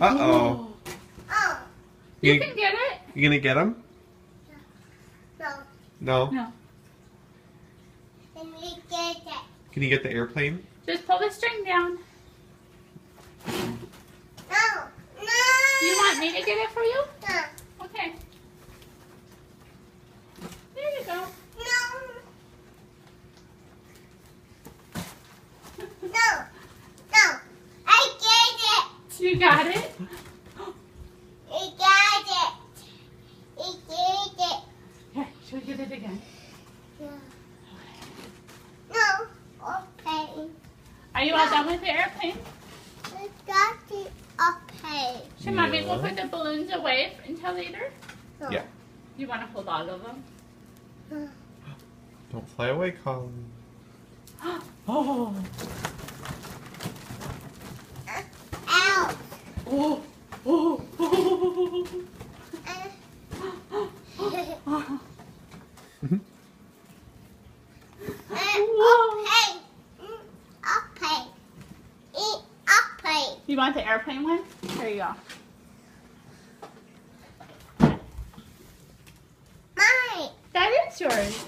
Uh-oh. Oh. You can get it. You gonna get him? No. No? No. Let me get it. Can you get the airplane? Just pull the string down. No. No. Do you want me to get it for you? No. Okay. There you go. No. No. No. I get it. You got it? I got it. I get it. Here, should we get it again? No. No. Okay. Are you all done with the airplane? I got it. Okay. Should Mommy go Yeah. put the balloons away until later? No. Yeah. You want to hold all of them? No. Don't fly away, Colin. Oh. Ow. Oh. Oh. Oh. Okay. Okay. Okay. You want the airplane one? Here you go. Mine. That is yours.